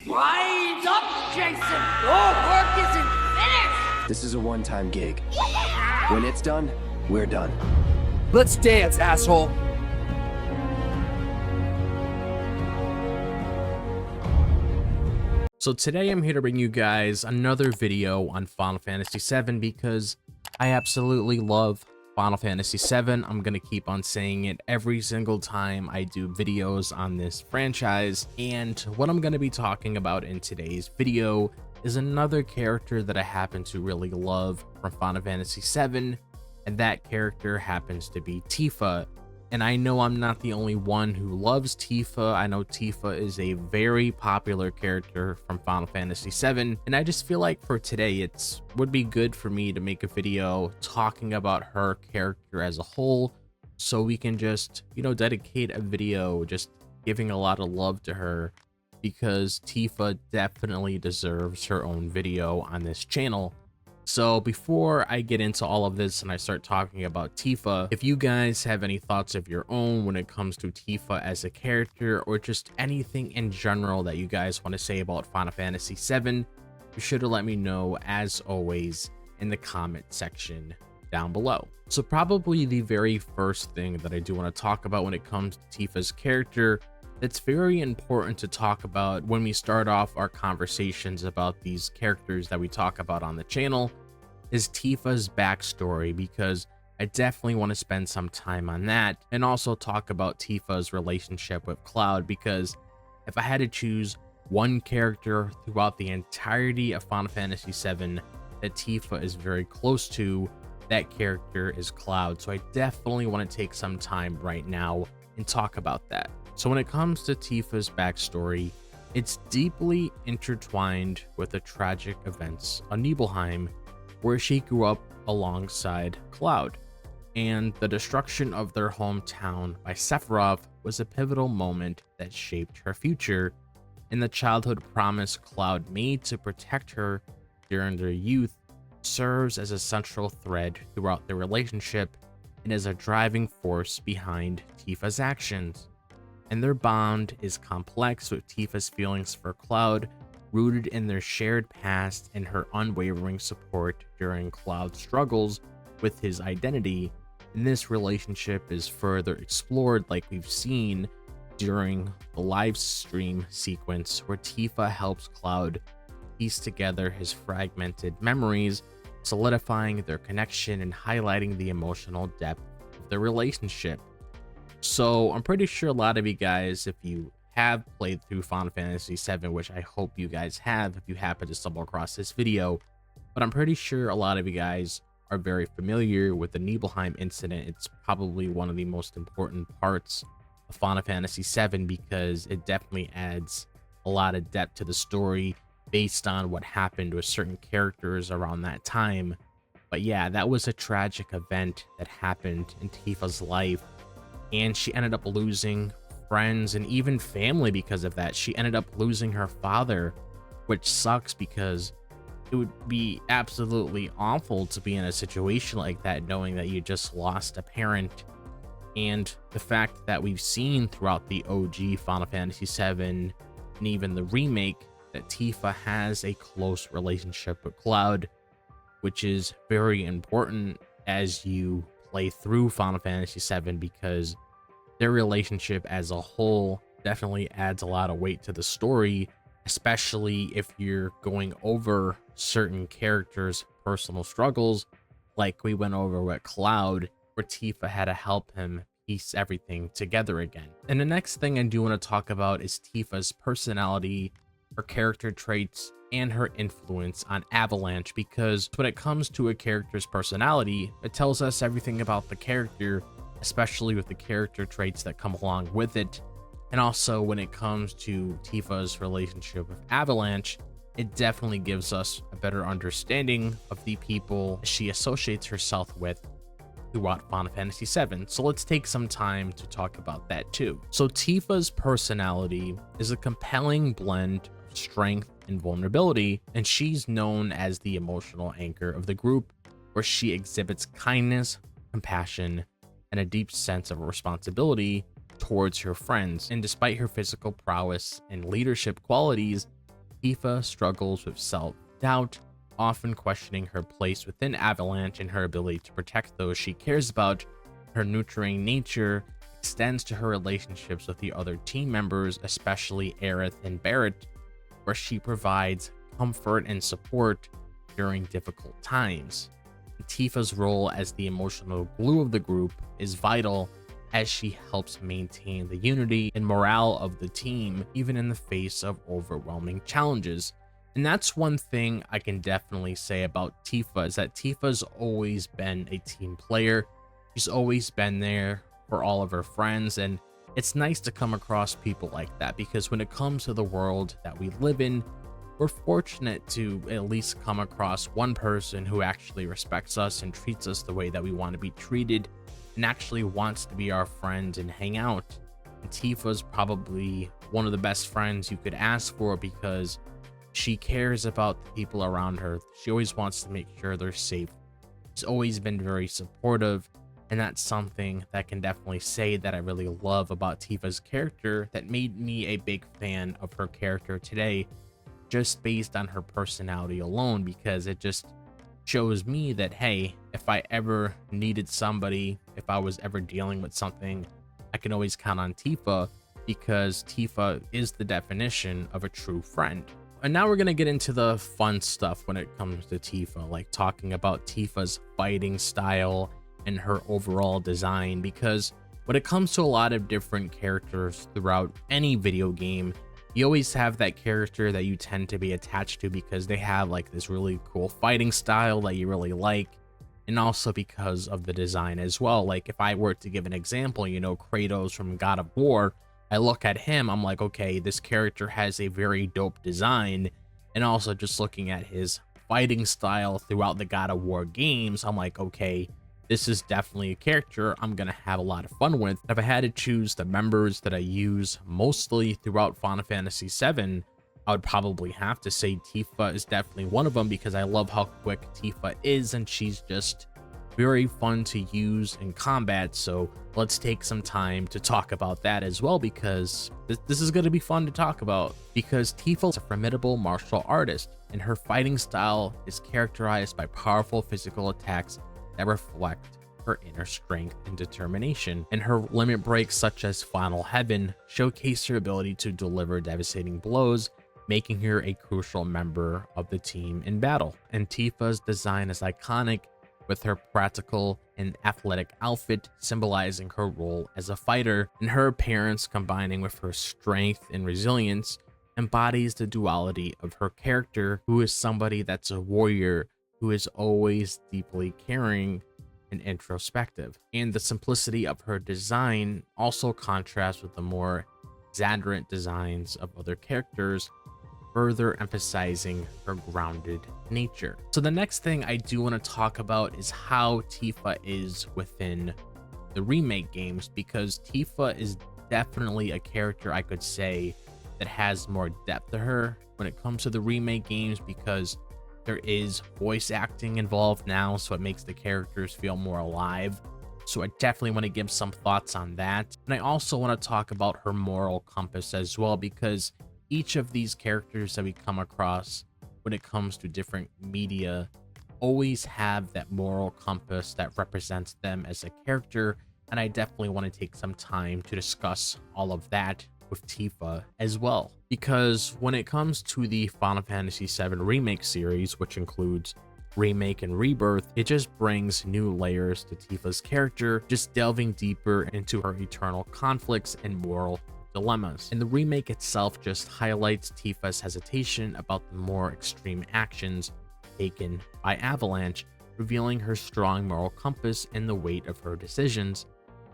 Rise up, Jason! Your work isn't finished! This is a one-time gig. When it's done, we're done. Let's dance, asshole! So today I'm here to bring you guys another video on Final Fantasy VII because I absolutely love Final Fantasy VII. I'm gonna keep on saying it every single time I do videos on this franchise. And what I'm gonna be talking about in today's video is another character that I happen to really love from Final Fantasy VII, and that character happens to be Tifa. And I know I'm not the only one who loves Tifa. I know Tifa is a very popular character from Final Fantasy VII, and I just feel like for today it would be good for me to make a video talking about her character as a whole, so we can just, dedicate a video just giving a lot of love to her, because Tifa definitely deserves her own video on this channel. So before I get into all of this and I start talking about Tifa, if you guys have any thoughts of your own when it comes to Tifa as a character, or just anything in general that you guys want to say about Final Fantasy VII, be sure to let me know, as always, in the comment section down below. So probably the very first thing that I do want to talk about when it comes to Tifa's character that's very important to talk about when we start off our conversations about these characters that we talk about on the channel is Tifa's backstory, because I definitely want to spend some time on that, and also talk about Tifa's relationship with Cloud, because if I had to choose one character throughout the entirety of Final Fantasy VII that Tifa is very close to, that character is Cloud. So I definitely want to take some time right now and talk about that. So when it comes to Tifa's backstory, it's deeply intertwined with the tragic events of Nibelheim, where she grew up alongside Cloud, and the destruction of their hometown by Sephiroth was a pivotal moment that shaped her future, and the childhood promise Cloud made to protect her during their youth serves as a central thread throughout their relationship and as a driving force behind Tifa's actions. And their bond is complex, with Tifa's feelings for Cloud rooted in their shared past and her unwavering support during Cloud's struggles with his identity. And this relationship is further explored, like we've seen during the live stream sequence, where Tifa helps Cloud piece together his fragmented memories, solidifying their connection and highlighting the emotional depth of their relationship. So I'm pretty sure a lot of you guys, if you have played through Final Fantasy VII, which I hope you guys have if you happen to stumble across this video, but I'm pretty sure a lot of you guys are very familiar with the Nibelheim incident. It's probably one of the most important parts of Final Fantasy VII, because it definitely adds a lot of depth to the story based on what happened with certain characters around that time. But yeah, that was a tragic event that happened in Tifa's life, and she ended up losing friends and even family because of that. She ended up losing her father, which sucks, because it would be absolutely awful to be in a situation like that, knowing that you just lost a parent. And the fact that we've seen throughout the OG Final Fantasy VII and even the remake that Tifa has a close relationship with Cloud, which is very important as you play through Final Fantasy VII, because their relationship as a whole definitely adds a lot of weight to the story, especially if you're going over certain characters' personal struggles, like we went over with Cloud, where Tifa had to help him piece everything together again. And the next thing I do want to talk about is Tifa's personality, her character traits, and her influence on Avalanche, because when it comes to a character's personality, it tells us everything about the character, especially with the character traits that come along with it. And also when it comes to Tifa's relationship with Avalanche, it definitely gives us a better understanding of the people she associates herself with throughout Final Fantasy VII. So let's take some time to talk about that too. So Tifa's personality is a compelling blend of strength and vulnerability, and she's known as the emotional anchor of the group, where she exhibits kindness, compassion, and a deep sense of responsibility towards her friends. And despite her physical prowess and leadership qualities, Tifa struggles with self-doubt, often questioning her place within Avalanche and her ability to protect those she cares about. Her nurturing nature extends to her relationships with the other team members, especially Aerith and Barrett, where she provides comfort and support during difficult times. Tifa's role as the emotional glue of the group is vital, as she helps maintain the unity and morale of the team even in the face of overwhelming challenges. And that's one thing I can definitely say about Tifa, is that Tifa's always been a team player. She's always been there for all of her friends, and it's nice to come across people like that, because when it comes to the world that we live in, we're fortunate to at least come across one person who actually respects us and treats us the way that we want to be treated, and actually wants to be our friend and hang out. And Tifa's probably one of the best friends you could ask for, because she cares about the people around her. She always wants to make sure they're safe. She's always been very supportive, and that's something that I can definitely say that I really love about Tifa's character, that made me a big fan of her character today, just based on her personality alone, because it just shows me that, hey, if I ever needed somebody, if I was ever dealing with something, I can always count on Tifa, because Tifa is the definition of a true friend. And now we're going to get into the fun stuff when it comes to Tifa, like talking about Tifa's fighting style and her overall design, because when it comes to a lot of different characters throughout any video game, you always have that character that you tend to be attached to because they have like this really cool fighting style that you really like, and also because of the design as well. Like if I were to give an example, you know, Kratos from God of War, I look at him, I'm like, okay, this character has a very dope design. And also just looking at his fighting style throughout the God of War games, I'm like, okay, this is definitely a character I'm gonna have a lot of fun with. If I had to choose the members that I use mostly throughout Final Fantasy VII, I would probably have to say Tifa is definitely one of them, because I love how quick Tifa is, and she's just very fun to use in combat. So let's take some time to talk about that as well, because this is going to be fun to talk about, because Tifa is a formidable martial artist, and her fighting style is characterized by powerful physical attacks that reflect her inner strength and determination. And her limit breaks, such as Final Heaven, showcase her ability to deliver devastating blows, making her a crucial member of the team in battle. And Tifa's design is iconic, with her practical and athletic outfit symbolizing her role as a fighter, and her appearance combining with her strength and resilience embodies the duality of her character, who is somebody that's a warrior who is always deeply caring and introspective. And the simplicity of her design also contrasts with the more exaggerant designs of other characters, further emphasizing her grounded nature. So the next thing I do want to talk about is how Tifa is within the remake games, because Tifa is definitely a character I could say that has more depth to her when it comes to the remake games, because there is voice acting involved now, so it makes the characters feel more alive. So I definitely want to give some thoughts on that. And I also want to talk about her moral compass as well, because each of these characters that we come across when it comes to different media always have that moral compass that represents them as a character, and I definitely want to take some time to discuss all of that with Tifa as well. Because when it comes to the Final Fantasy VII Remake series, which includes Remake and Rebirth, it just brings new layers to Tifa's character, just delving deeper into her eternal conflicts and moral dilemmas. And the remake itself just highlights Tifa's hesitation about the more extreme actions taken by Avalanche, revealing her strong moral compass and the weight of her decisions.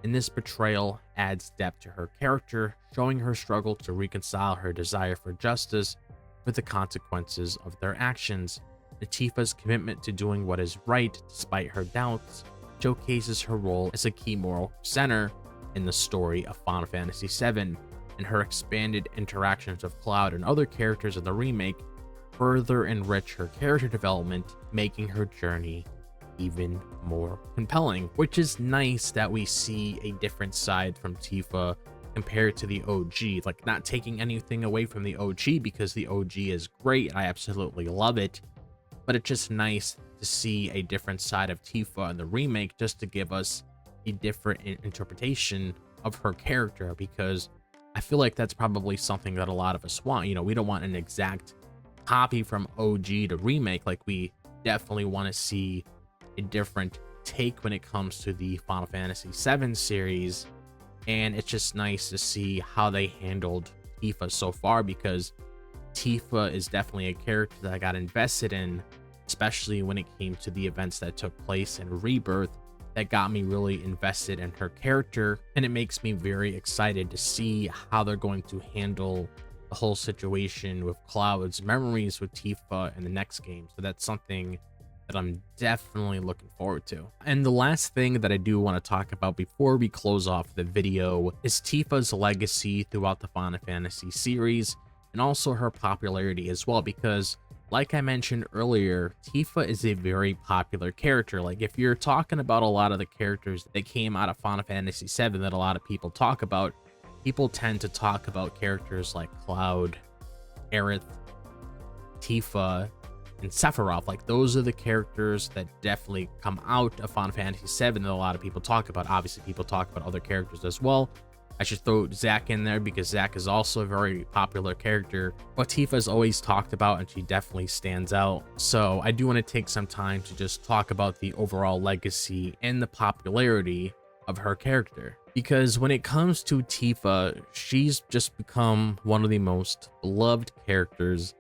And this portrayal adds depth to her character, showing her struggle to reconcile her desire for justice with the consequences of their actions. And Tifa's commitment to doing what is right despite her doubts showcases her role as a key moral center in the story of Final Fantasy VII, and her expanded interactions with Cloud and other characters in the remake further enrich her character development, making her journey even more compelling. Which is nice that we see a different side from Tifa compared to the OG. Like, not taking anything away from the OG, because the OG is great. I absolutely love it. But it's just nice to see a different side of Tifa in the remake, just to give us a different interpretation of her character, because I feel like that's probably something that a lot of us want. You know, we don't want an exact copy from OG to remake. Like, we definitely want to see a different take when it comes to the Final Fantasy VII series, and it's just nice to see how they handled Tifa so far, because Tifa is definitely a character that I got invested in, especially when it came to the events that took place in Rebirth. That got me really invested in her character, and it makes me very excited to see how they're going to handle the whole situation with Cloud's memories with Tifa in the next game. So that's something that I'm definitely looking forward to. And the last thing that I do want to talk about before we close off the video is Tifa's legacy throughout the Final Fantasy series, and also her popularity as well, because like I mentioned earlier, Tifa is a very popular character. Like, if you're talking about a lot of the characters that came out of Final Fantasy VII that a lot of people talk about, people tend to talk about characters like Cloud, Aerith, Tifa, and Sephiroth. Like, those are the characters that definitely come out of Final Fantasy VII that a lot of people talk about. Obviously, people talk about other characters as well. I should throw Zack in there because Zack is also a very popular character, but Tifa's always talked about, and she definitely stands out. So I do want to take some time to just talk about the overall legacy and the popularity of her character, because when it comes to Tifa, she's just become one of the most beloved characters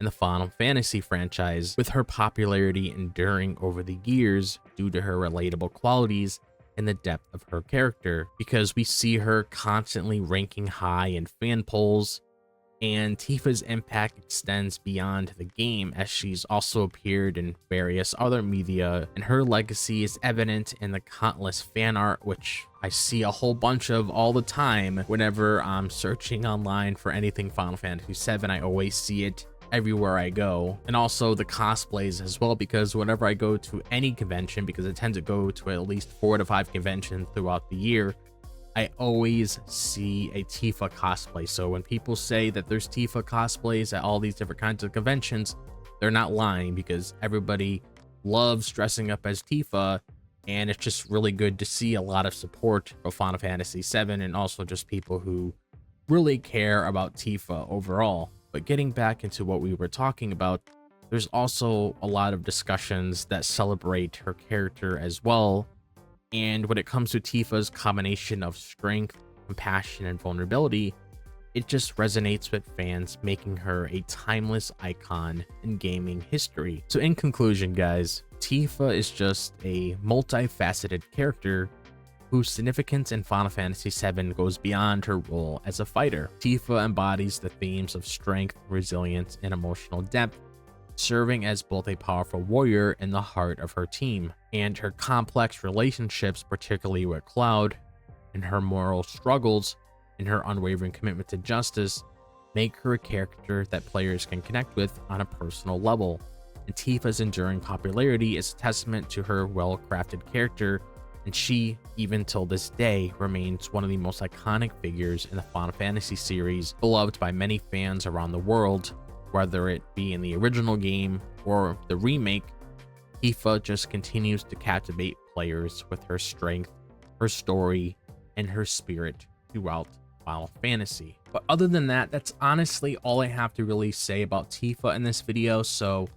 in the Final Fantasy franchise, with her popularity enduring over the years due to her relatable qualities and the depth of her character, because we see her constantly ranking high in fan polls, and Tifa's impact extends beyond the game, as she's also appeared in various other media, and her legacy is evident in the countless fan art, which I see a whole bunch of all the time. Whenever I'm searching online for anything Final Fantasy VII, I always see it everywhere I go, and also the cosplays as well, because whenever I go to any convention, because I tend to go to at least 4 to 5 conventions throughout the year, I always see a Tifa cosplay. So when people say that there's Tifa cosplays at all these different kinds of conventions, they're not lying, because everybody loves dressing up as Tifa, and it's just really good to see a lot of support for Final Fantasy VII, and also just people who really care about Tifa overall. But getting back into what we were talking about, there's also a lot of discussions that celebrate her character as well. And when it comes to Tifa's combination of strength, compassion, and vulnerability, it just resonates with fans, making her a timeless icon in gaming history. So in conclusion, guys, Tifa is just a multifaceted character whose significance in Final Fantasy VII goes beyond her role as a fighter. Tifa embodies the themes of strength, resilience, and emotional depth, serving as both a powerful warrior in the heart of her team. And her complex relationships, particularly with Cloud, and her moral struggles, and her unwavering commitment to justice, make her a character that players can connect with on a personal level. And Tifa's enduring popularity is a testament to her well-crafted character, and she, even till this day, remains one of the most iconic figures in the Final Fantasy series, beloved by many fans around the world. Whether it be in the original game or the remake, Tifa just continues to captivate players with her strength, her story, and her spirit throughout Final Fantasy. But other than that, that's honestly all I have to really say about Tifa in this video. So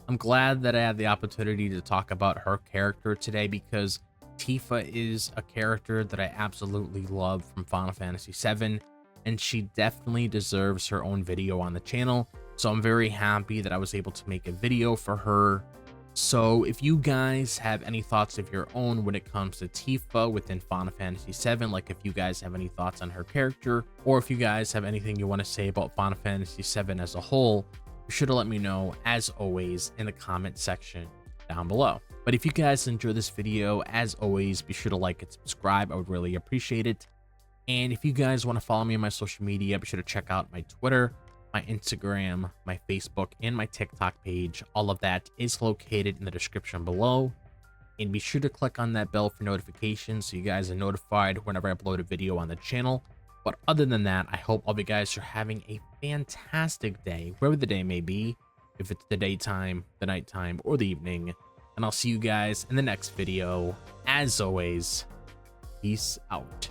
I'm glad that I had the opportunity to talk about her character today, because Tifa is a character that I absolutely love from Final Fantasy VII, and she definitely deserves her own video on the channel. So I'm very happy that I was able to make a video for her. So if you guys have any thoughts of your own when it comes to Tifa within Final Fantasy VII, like if you guys have any thoughts on her character, or if you guys have anything you want to say about Final Fantasy VII as a whole, be sure to let me know, as always, in the comment section down below. But if you guys enjoyed this video, as always, be sure to like and subscribe. I would really appreciate it. And if you guys want to follow me on my social media, be sure to check out my Twitter, my Instagram, my Facebook, and my TikTok page. All of that is located in the description below. And be sure to click on that bell for notifications so you guys are notified whenever I upload a video on the channel. But other than that, I hope all of you guys are having a fantastic day, wherever the day may be, if it's the daytime, the nighttime, or the evening. And I'll see you guys in the next video. As always, peace out.